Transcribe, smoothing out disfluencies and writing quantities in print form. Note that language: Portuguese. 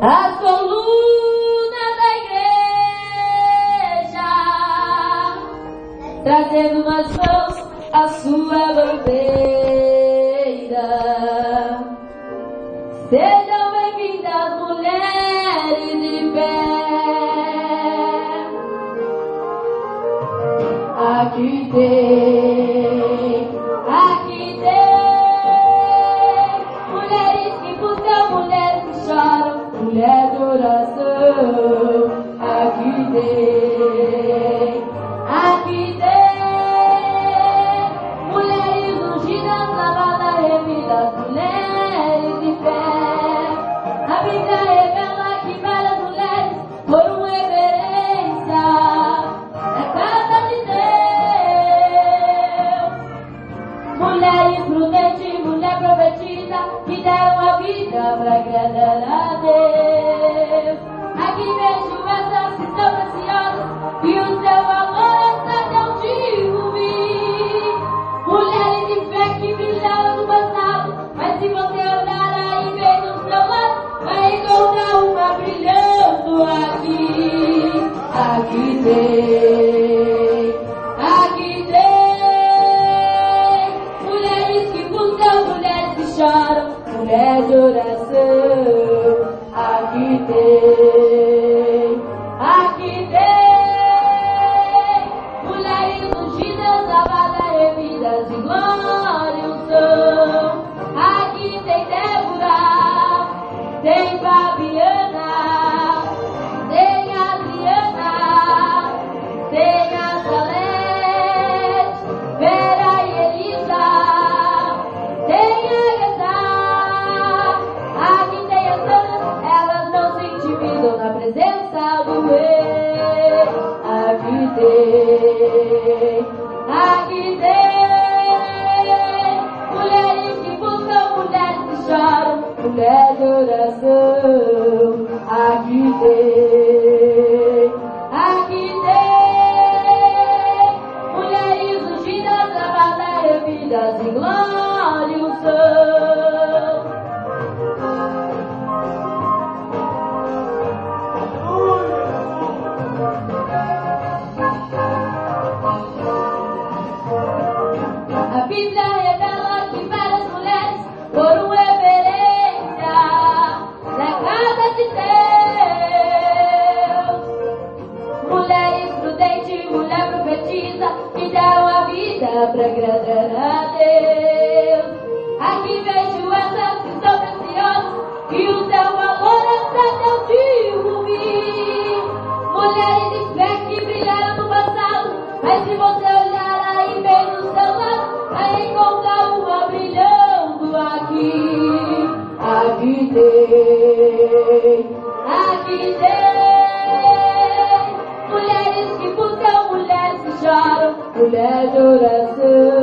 As colunas da igreja, trazendo nas mãos a sua bandeira. Sejam bem-vindas, mulheres de pé. Aqui tem mulheres que buscam, mulheres que choram, mulher de oração. Aqui tem mulheres ungidas, lavadas, remidas, mulheres de fé. A Bíblia revela que várias mulheres foram reverência na casa de Deus. Mulheres prudentes, mulher profetisa, que deram a vida para agradar a Deus. Aqui vejo essas que são preciosas e o seu valor está tão ouvir. Mulheres de fé que brilharam no passado, mas se você olhar aí bem no seu lado, vai encontrar uma brilhando aqui. Aqui tem mulheres que buscam, mulheres que choram, mulher de oração. Aqui tem mulheres ungidas, lavadas, remidas de glória e unção. Aqui tem Débora, tem Fabiana, tem Adriana, tem a Salete, Vera e Elisa, tem a Agatha. Aqui tem as Anas, elas não se intimidam na presença do Rei. Aqui tem mulheres que buscam, mulheres que choram, mulher de oração. Aqui tem mulheres ungidas, lavadas, remidas em glória e unção. A Bíblia revela que várias mulheres foram reverência na casa de Deus. Mulheres prudentes, mulher profetisa, que deram a vida para agradar a Deus. Aqui vejo essas que são preciosas e o seu valor é para Deus ouvir. Mulheres de fé que brilharam no passado, mas se você olhar aí bem no seu lado, vai encontrar uma brilhando aqui. Aqui tem mulheres que buscam, mulheres que choram, mulher de oração.